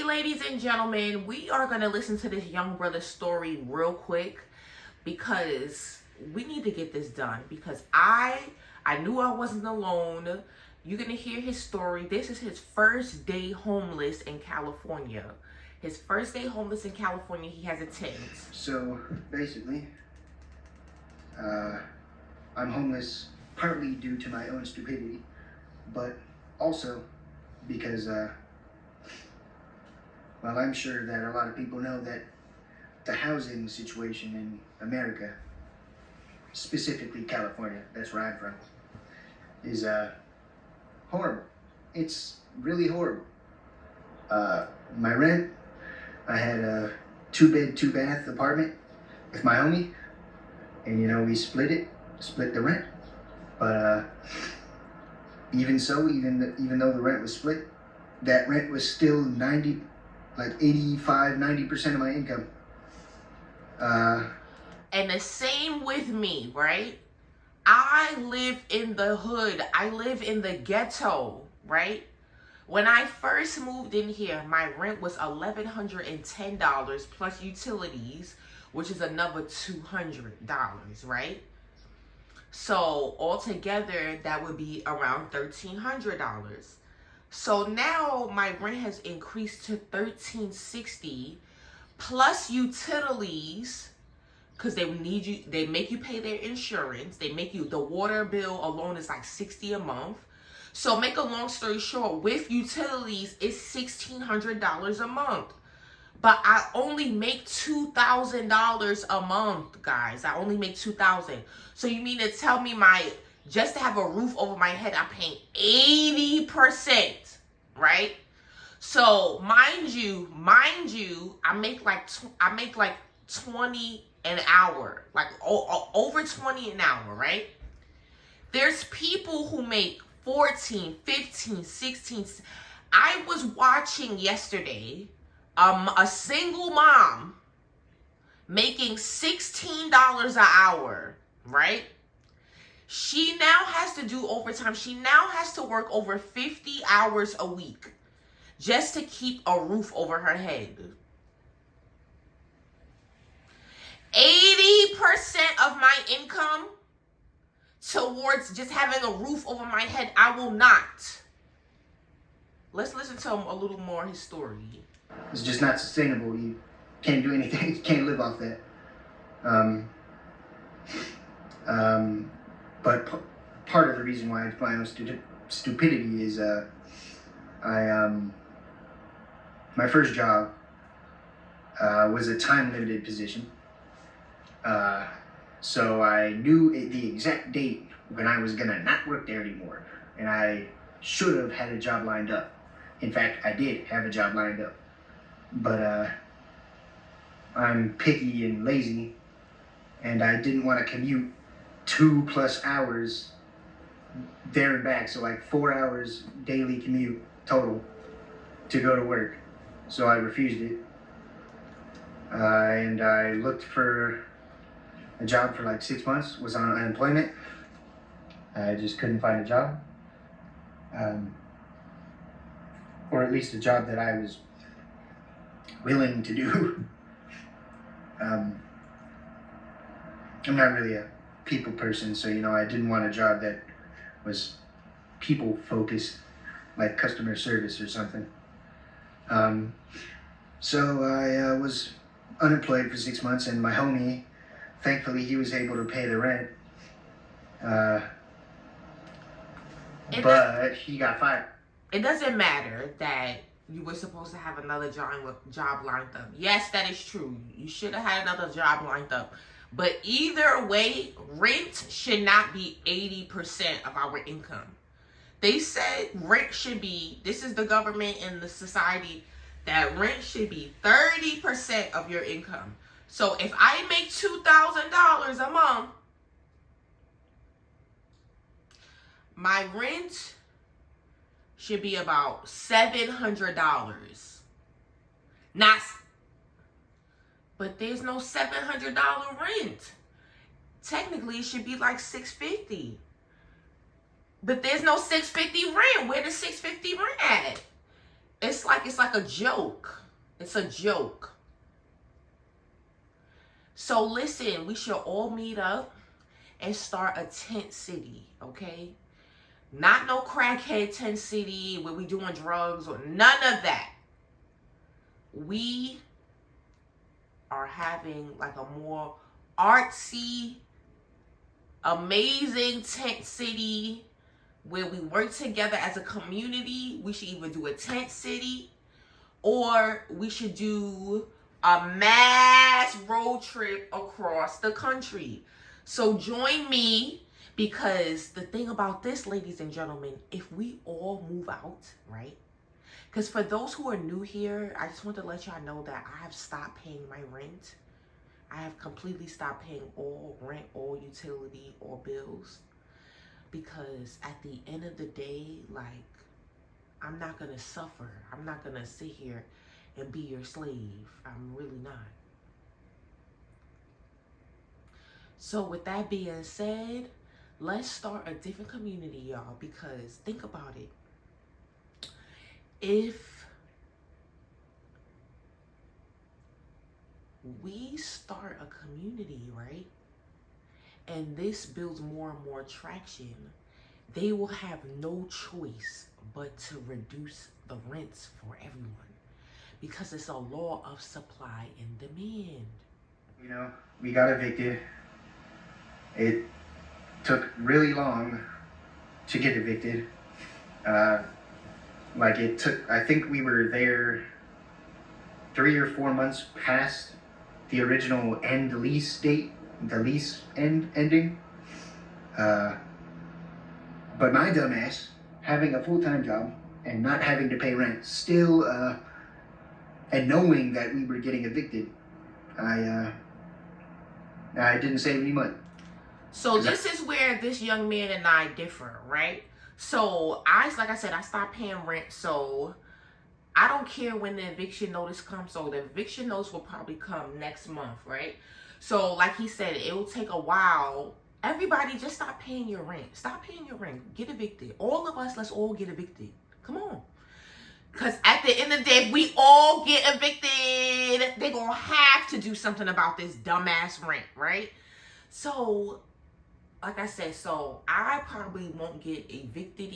ladies and gentlemen, we are going to listen to this young brother's story real quick because we need to get this done because I knew I wasn't alone. You're going to hear his story. This is his first day homeless in California. His first day homeless in California. He has a tent. So basically, I'm homeless partly due to my own stupidity, but also because, well, I'm sure that a lot of people know that the housing situation in America, specifically California, that's where I'm from, is horrible. It's really horrible. My rent, I had a 2-bed, 2-bath apartment with my homie, and we split the rent. But even so, even though the rent was split, that rent was still 85-90% of my income. And the same with me, right? I live in the hood. I live in the ghetto, right? When I first moved in here, my rent was $1,110 plus utilities, which is another $200, right? So altogether, that would be around $1,300. So now my rent has increased to $1,360 plus utilities, because they make you pay their insurance. They make you, the water bill alone is like $60 a month. So make a long story short, with utilities, it's $1,600 a month. But I only make $2,000 a month, guys. I only make $2,000. So you mean to tell me just to have a roof over my head, I'm paying 80%, right? So mind you, I make like 20 an hour, like over 20 an hour, right? There's people who make 14, 15, 16. I was watching yesterday a single mom making $16 an hour, right? She now has to do overtime. She now has to work over 50 hours a week just to keep a roof over her head. 80% of my income towards just having a roof over my head, I will not. Let's listen to a little more his story. It's just not sustainable. You can't do anything. You can't live off that. But part of the reason why it's my own stupidity is my first job was a time-limited position. So I knew the exact date when I was going to not work there anymore. And I should have had a job lined up. In fact, I did have a job lined up. But I'm picky and lazy, and I didn't want to commute 2+ hours there and back, so like 4 hours daily commute total to go to work. So I refused it, and I looked for a job for like 6 months, was on unemployment. I just couldn't find a job, or at least a job that I was willing to do. I'm not really a people person, so I didn't want a job that was people focused, like customer service or something. So I was unemployed for 6 months, and my homie, thankfully, he was able to pay the rent, but he got fired. It doesn't matter that you were supposed to have another job lined up. Yes, that is true. You should have had another job lined up. But either way, rent should not be 80% of our income. They said rent should be, this is the government and the society, that rent should be 30% of your income. So if I make $2,000 a month, my rent should be about $700. But there's no $700 rent. Technically, it should be like $650. But there's no $650 rent. Where the $650 rent at? It's like a joke. It's a joke. So listen, we should all meet up and start a tent city, okay? Not no crackhead tent city where we doing drugs or none of that. We are having like a more artsy, amazing tent city where we work together as a community. We should either do a tent city or we should do a mass road trip across the country. So join me, because the thing about this, ladies and gentlemen, if we all move out, right? Because for those who are new here, I just want to let y'all know that I have stopped paying my rent. I have completely stopped paying all rent, all utility, all bills. Because at the end of the day, like, I'm not going to suffer. I'm not going to sit here and be your slave. I'm really not. So with that being said, let's start a different community, y'all, because think about it. If we start a community, right, and this builds more and more traction, they will have no choice but to reduce the rents for everyone, because it's a law of supply and demand. You know, we got evicted. It took really long to get evicted. Like it took, I think we were there 3 or 4 months past the original end lease date, the lease ending. But my dumbass, having a full-time job and not having to pay rent, still, and knowing that we were getting evicted, I didn't save any money. So this is where this young man and I differ, right? So like I said, I stopped paying rent, so I don't care when the eviction notice comes. So the eviction notice will probably come next month, right? So like he said, it will take a while. Everybody just stop paying your rent. Stop paying your rent. Get evicted. All of us, let's all get evicted. Come on. Because at the end of the day, if we all get evicted, they're going to have to do something about this dumbass rent, right? So, like I said, so I probably won't get evicted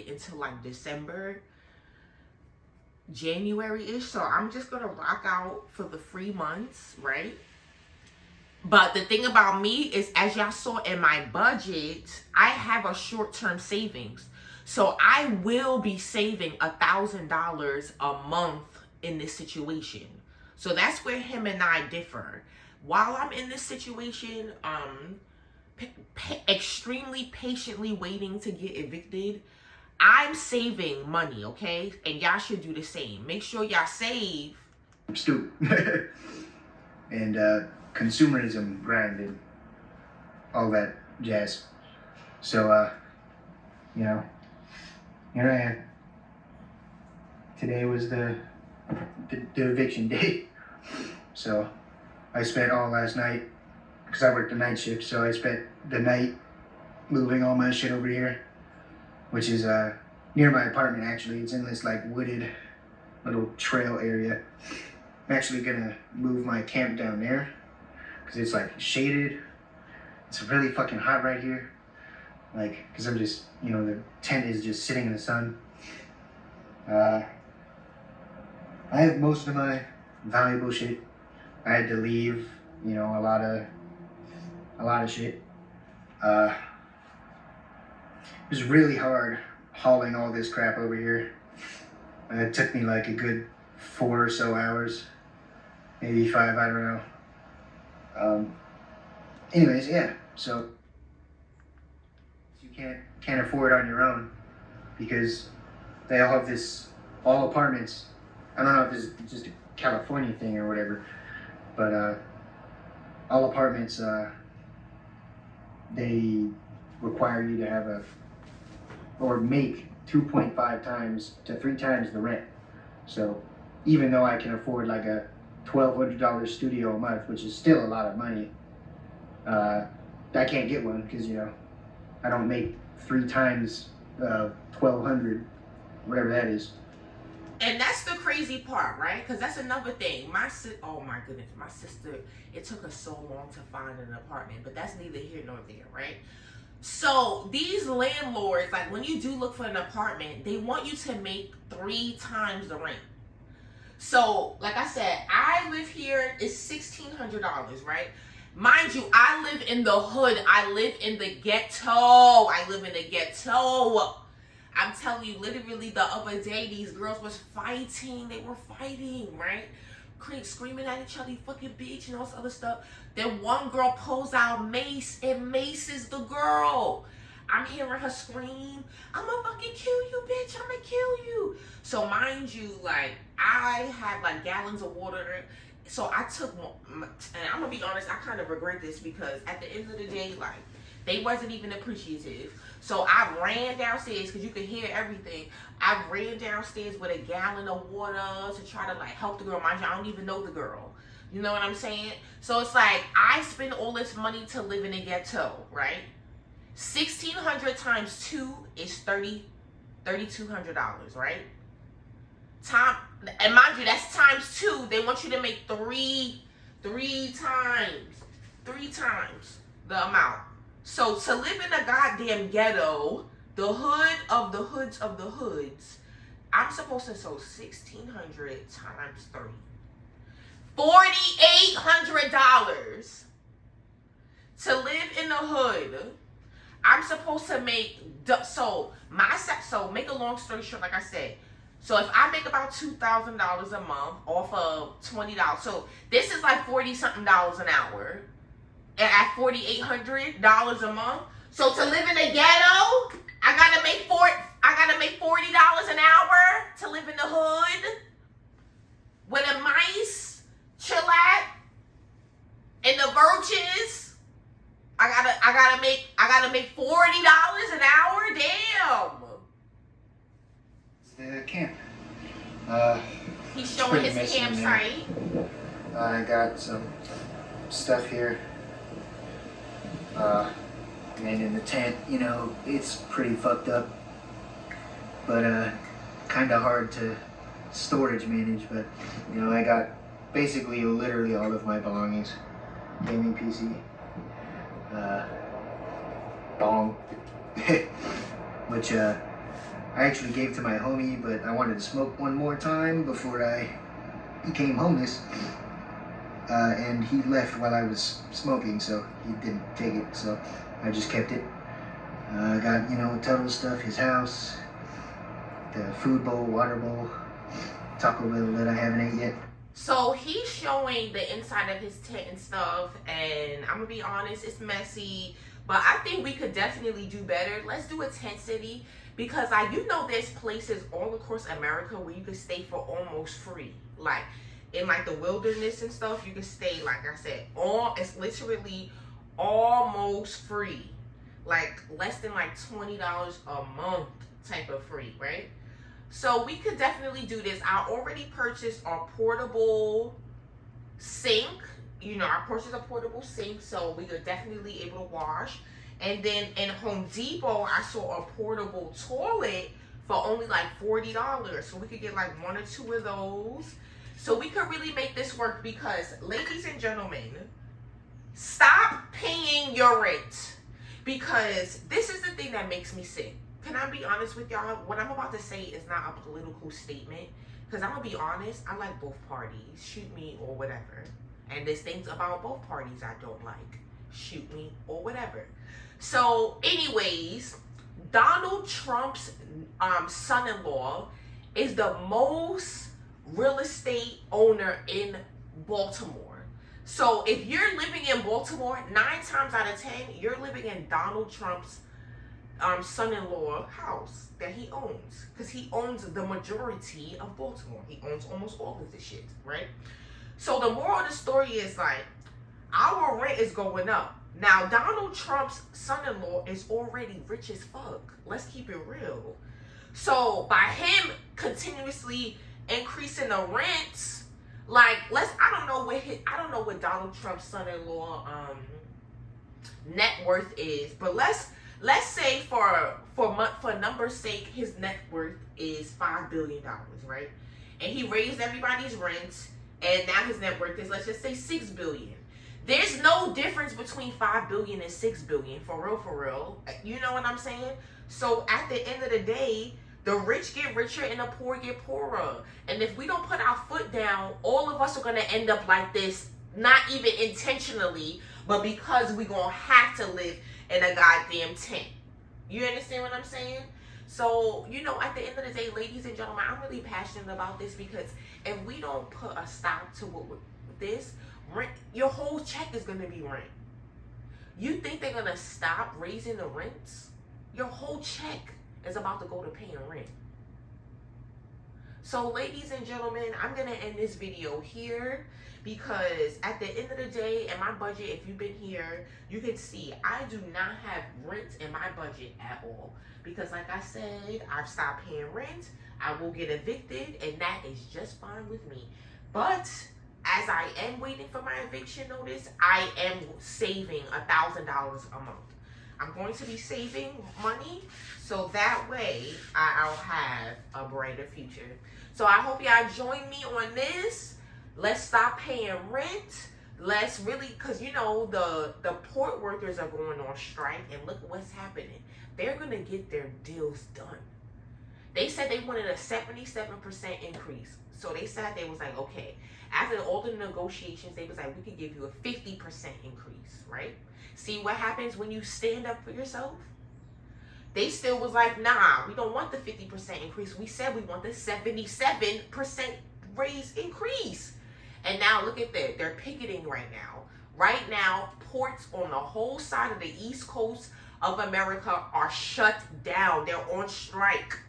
until like December, January-ish. So I'm just going to rock out for the 3 months, right? But the thing about me is, as y'all saw in my budget, I have a short-term savings. So I will be saving $1,000 a month in this situation. So that's where him and I differ. While I'm in this situation, extremely patiently waiting to get evicted, I'm saving money, okay? And y'all should do the same. Make sure y'all save. I'm stupid. And consumerism grind and all that jazz. So, you know, here I am. Today was the eviction day. So I spent all last night, because I worked the night shift, so I spent the night moving all my shit over here, which is near my apartment actually. It's in this like wooded little trail area. I'm actually gonna move my camp down there because it's like shaded. It's really fucking hot right here. Like, because I'm just, you know, the tent is just sitting in the sun. I have most of my valuable shit. I had to leave, you know, a lot of shit. It was really hard hauling all this crap over here. It took me like a good 4 or so hours, maybe 5, I don't know. Anyways, yeah, so you can't afford on your own because they all have this, all apartments. I don't know if this is just a California thing or whatever, but all apartments, they require you to have or make 2.5 times to 3 times the rent. So even though I can afford like a $1,200 studio a month, which is still a lot of money, I can't get one because, you know, I don't make 3 times $1,200, whatever that is. crazy part, right? Because that's another thing. Oh my goodness, my sister, it took her so long to find an apartment, but that's neither here nor there, right? So these landlords, like when you do look for an apartment, they want you to make 3 times the rent. So, like I said, I live here, it's $1,600, right? Mind you, I live in the hood. I live in the ghetto. I live in the ghetto. I'm telling you, literally the other day, these girls was fighting. They were fighting, right? Screaming at each other, you fucking bitch, and all this other stuff. Then one girl pulls out mace and maces the girl. I'm hearing her scream, I'm gonna fucking kill you, bitch, I'm gonna kill you. So mind you, like, I had like gallons of water. So I took, and I'm gonna be honest, I kind of regret this because at the end of the day, like, they wasn't even appreciative. So I ran downstairs because you could hear everything. I ran downstairs with a gallon of water to try to like help the girl. Mind you, I don't even know the girl. You know what I'm saying? So it's like I spend all this money to live in a ghetto, right? 1,600 times 2 is $3,200, right? And mind you, that's times 2. They want you to make three times the amount. So to live in a goddamn ghetto, the hood of the hoods of the hoods, I'm supposed to sell 1,600 times 3. $4,800 to live in the hood. I'm supposed to make, so make a long story short, like I said, so if I make about $2,000 a month off of $20, so this is like $40-something an hour, and at $4,800 a month. So to live in the ghetto, I gotta make $40 an hour to live in the hood with the mice, chillax, and the roaches. I gotta make $40 an hour. Damn. It's the camp. He's showing his campsite. I got some stuff here. And in the tent, you know, it's pretty fucked up, but kind of hard to storage manage. But you know, I got basically literally all of my belongings: gaming PC, bong, which I actually gave to my homie, but I wanted to smoke one more time before I became homeless. And he left while I was smoking, so he didn't take it, so I just kept it. I got, you know, Tuttle's stuff, his house, the food bowl, water bowl, Taco Bell that I haven't ate yet. So he's showing the inside of his tent and stuff, and I'm gonna be honest, it's messy, but I think we could definitely do better. Let's do a tent city, because like, you know, there's places all across America where you can stay for almost free. Like in like the wilderness and stuff, you can stay, like I said, it's literally almost free. Like less than like $20 a month type of free, right? So we could definitely do this. I already purchased our portable sink. You know, I purchased a portable sink, so we could definitely able to wash. And then in Home Depot, I saw a portable toilet for only like $40. So we could get like 1 or 2 of those. So we could really make this work, because ladies and gentlemen, stop paying your rent, because this is the thing that makes me sick. Can I be honest with y'all? What I'm about to say is not a political statement, because I'm going to be honest, I like both parties. Shoot me or whatever. And there's things about both parties I don't like. Shoot me or whatever. So anyways, Donald Trump's son-in-law is the most real estate owner in Baltimore. So if you're living in Baltimore, 9 times out of 10, you're living in Donald Trump's son-in-law house that he owns, because he owns the majority of Baltimore. He owns almost all of this shit, right? So the moral of the story is, like, our rent is going up. Now, Donald Trump's son-in-law is already rich as fuck. Let's keep it real. So by him continuously increasing the rents, like, I don't know what Donald Trump's son-in-law net worth is, but let's say for number's sake, his net worth is $5 billion, right? and he raised everybody's rent, and now his net worth is, let's just say, $6 billion. There's no difference between $5 billion and $6 billion, for real. You know what I'm saying? So at the end of the day, the rich get richer and the poor get poorer. And if we don't put our foot down, all of us are gonna end up like this, not even intentionally, but because we're gonna have to live in a goddamn tent. You understand what I'm saying? So, you know, at the end of the day, ladies and gentlemen, I'm really passionate about this, because if we don't put a stop to this, rent, your whole check is going to be rent. You think they're going to stop raising the rents? Your whole check is about to go to paying rent. So, ladies and gentlemen, I'm going to end this video here, because at the end of the day, in my budget, if you've been here, you can see I do not have rent in my budget at all. Because like I said, I've stopped paying rent. I will get evicted, and that is just fine with me. But as I am waiting for my eviction notice, I am saving $1,000 a month. I'm going to be saving money, so that way I'll have a brighter future. So I hope y'all join me on this. Let's stop paying rent. Let's really, because you know, the port workers are going on strike, and look what's happening. They're going to get their deals done. They said they wanted a 77% increase. So they said, they was like, okay, after all the negotiations, they was like, we could give you a 50% increase, right? See what happens when you stand up for yourself? They still was like, nah, we don't want the 50% increase. We said we want the 77% raise increase. And now look at that. They're picketing right now. Right now, ports on the whole side of the East Coast of America are shut down. They're on strike.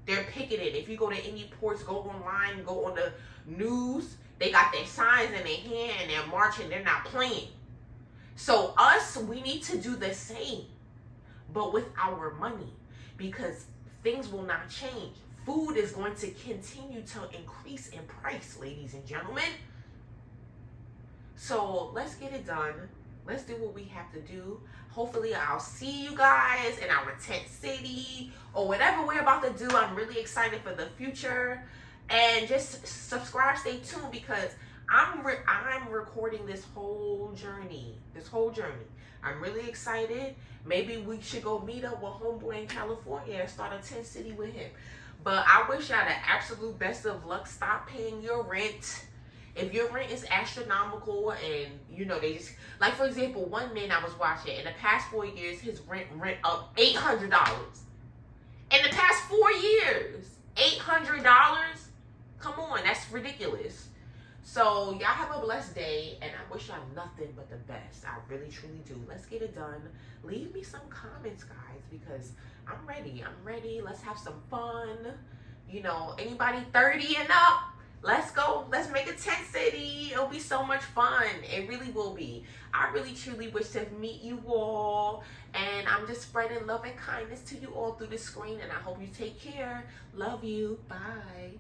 They're picketing. If you go to any ports, go online, go on the news, they got their signs in their hand and they're marching. They're not playing. So us, we need to do the same, but with our money, because things will not change. Food is going to continue to increase in price, ladies and gentlemen. So let's get it done. Let's do what we have to do. Hopefully I'll see you guys in our tent city or whatever we're about to do. I'm really excited for the future. And just subscribe, stay tuned, because I'm recording this whole journey. I'm really excited. Maybe we should go meet up with homeboy in California and start a tent city with him. But I wish y'all the absolute best of luck. Stop paying your rent. If your rent is astronomical and, you know, they just, like, for example, one man I was watching, in the past 4 years, his rent up $800. In the past 4 years, $800? Come on, that's ridiculous. So, y'all have a blessed day, and I wish y'all nothing but the best. I really, truly do. Let's get it done. Leave me some comments, guys, because I'm ready. Let's have some fun. You know, anybody 30 and up, let's go. Let's make a tent city. It'll be so much fun. It really will be. I really, truly wish to meet you all, and I'm just spreading love and kindness to you all through the screen, and I hope you take care. Love you. Bye.